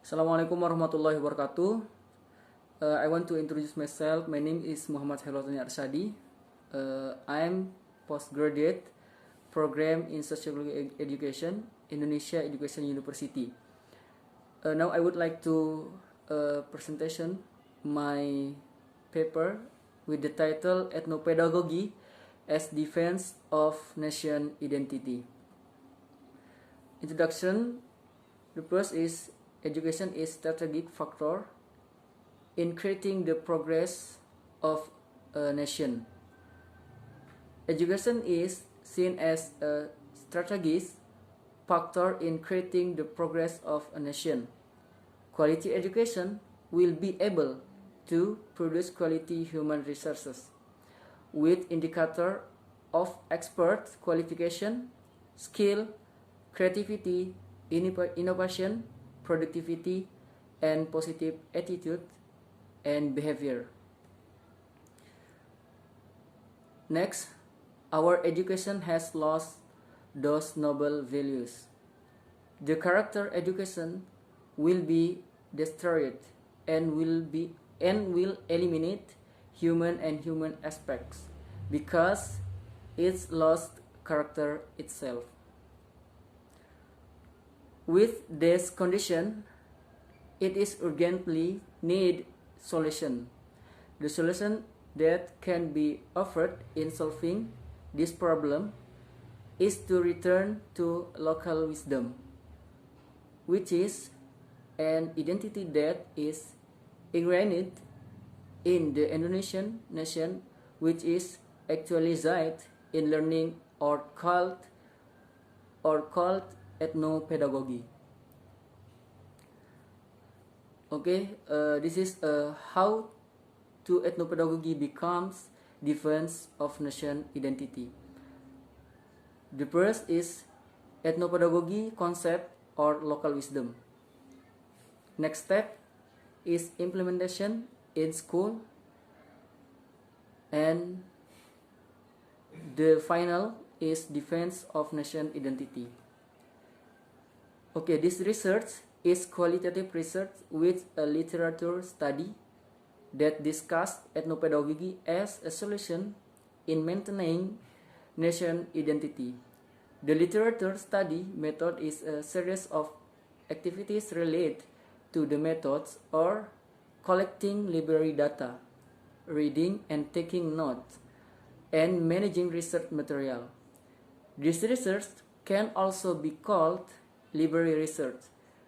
Assalamualaikum warahmatullahi wabarakatuh. I want to introduce myself. My name is Muhammad Helotani Arsadi. I am postgraduate program in Sociology Education, Indonesia Education University. Now I would like to presentation my paper with the title Ethnopedagogy as Defense of Nation Identity. Introduction. The first is education is strategic factor in creating the progress of a nation. Education is seen as a strategic factor in creating the progress of a nation. Quality education will be able to produce quality human resources with indicator of expert qualification, skill, creativity, innovation, productivity, and positive attitude and behavior. Next, our education has lost those noble values. The character education will be destroyed and will eliminate human and human aspects because it's lost character itself. With this condition, it is urgently need solution. The solution that can be offered in solving this problem is to return to local wisdom, which is an identity that is ingrained in the Indonesian nation, which is actualized in learning or called ethnopedagogy. Okay, this is how to ethnopedagogy becomes defense of nation identity. The first is ethnopedagogy concept or local wisdom. Next step is implementation in school, and the final is defense of nation identity. Okay, this research is qualitative research with a literature study that discussed ethnopedagogy as a solution in maintaining nation identity. The literature study method is a series of activities related to the methods or collecting library data, reading and taking notes, and managing research material. This research can also be called library research.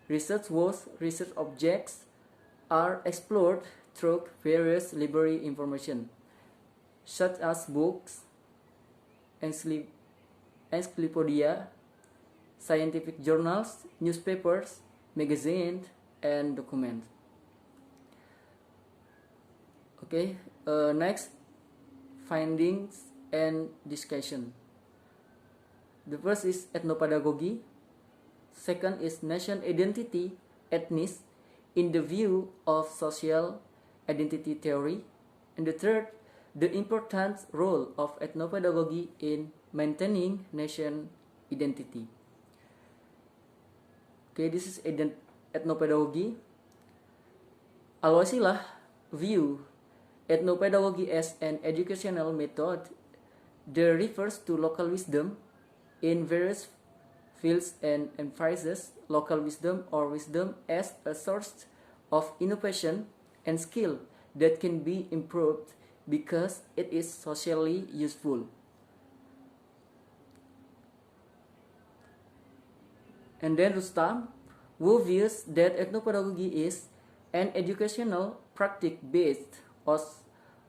Research whose research objects are explored through various library information, such as books, encyclopedia, scientific journals, newspapers, magazines, and documents. Okay, next, findings and discussion. The first is ethnopedagogy. Second is nation identity, ethnic, in the view of social identity theory. And the third, the important role of ethnopedagogy in maintaining nation identity. Okay, this is ethnopedagogy. Al-Wasilah view ethnopedagogy as an educational method that refers to local wisdom in various fields and emphasizes local wisdom or wisdom as a source of innovation and skill that can be improved because it is socially useful. And then Rustam, who views that ethnopedagogy is an educational practice based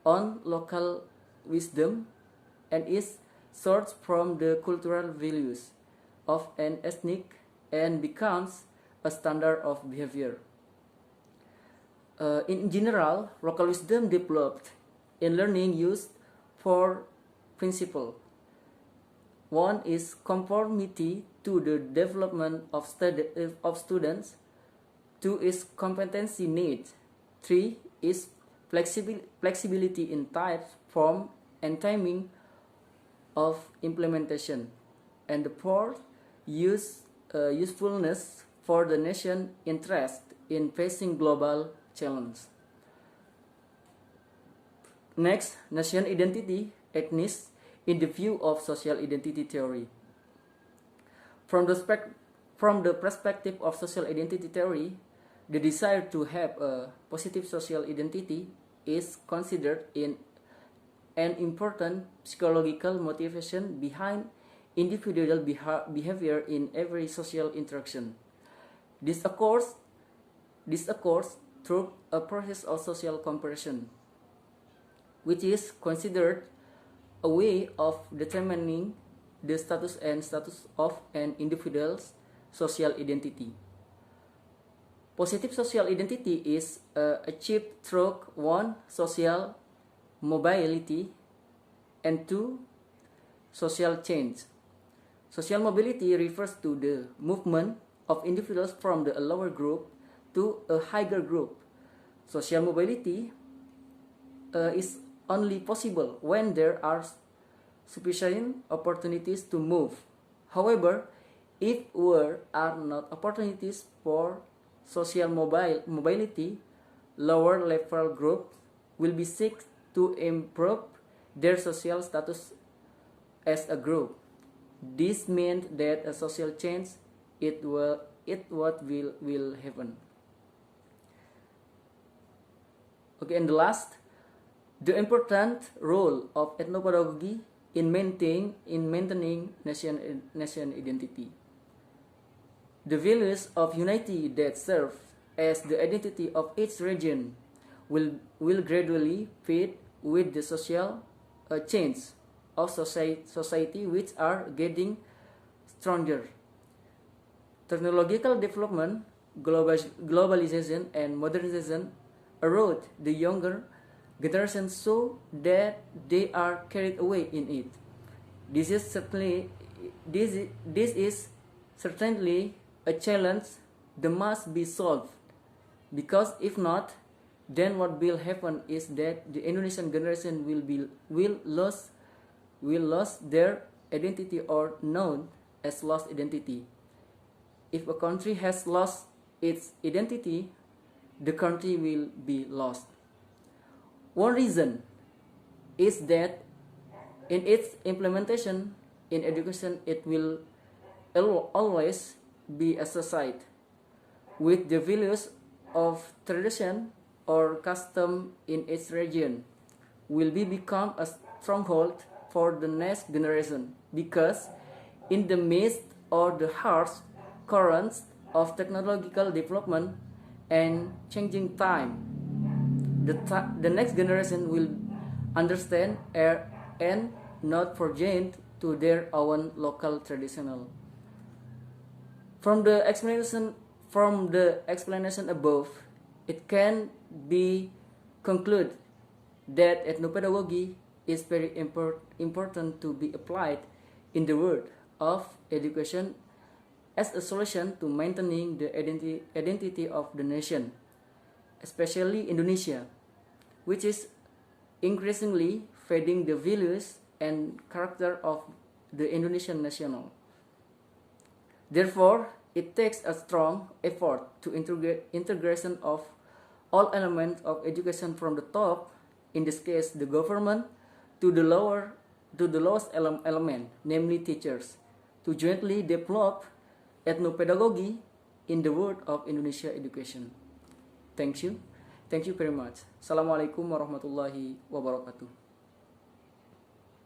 on local wisdom and is sourced from the cultural values of an ethnic and becomes a standard of behavior. In general, local wisdom developed in learning used four principles. One is conformity to the development of students. Two is competency needs. Three is flexibility in type, form, and timing of implementation. And the fourth, usefulness for the nation's interest in facing global challenges. Next, nation identity exists in the view of social identity theory. From the perspective of social identity theory, the desire to have a positive social identity is considered an important psychological motivation behind individual behavior in every social interaction. This occurs through a process of social comparison, which is considered a way of determining the status of an individual's social identity. Positive social identity is achieved through 1. Social mobility, and 2. Social change. Social mobility refers to the movement of individuals from the lower group to a higher group. Social mobility is only possible when there are sufficient opportunities to move. However, if there are not opportunities for social mobility, lower level groups will be seek to improve their social status as a group. This means that a social change will happen. Okay, and the last, the important role of ethnopedagogy in maintaining nation identity. The values of unity that serve as the identity of each region will gradually fade with the social change of society, which are getting stronger. Technological development, globalization, and modernization erode the younger generation so that they are carried away in it. This is certainly a challenge that must be solved, because if not, then what will happen is that the Indonesian generation will lose their identity, or known as lost identity. If a country has lost its identity, the country will be lost. One reason is that in its implementation in education, it will always be associated with the values of tradition or custom in its region, will become a stronghold for the next generation, because in the midst of the harsh currents of technological development and changing time, the next generation will understand and not forget to their own local traditional. From the explanation above, it can be concluded that ethnopedagogy is very important to be applied in the world of education as a solution to maintaining the identity of the nation, especially Indonesia, which is increasingly fading the values and character of the Indonesian national. Therefore, it takes a strong effort to integration of all elements of education from the top, in this case the government, to the lowest element, namely teachers, to jointly develop ethnopedagogy in the world of Indonesia education. Thank you very much. Assalamualaikum warahmatullahi wabarakatuh.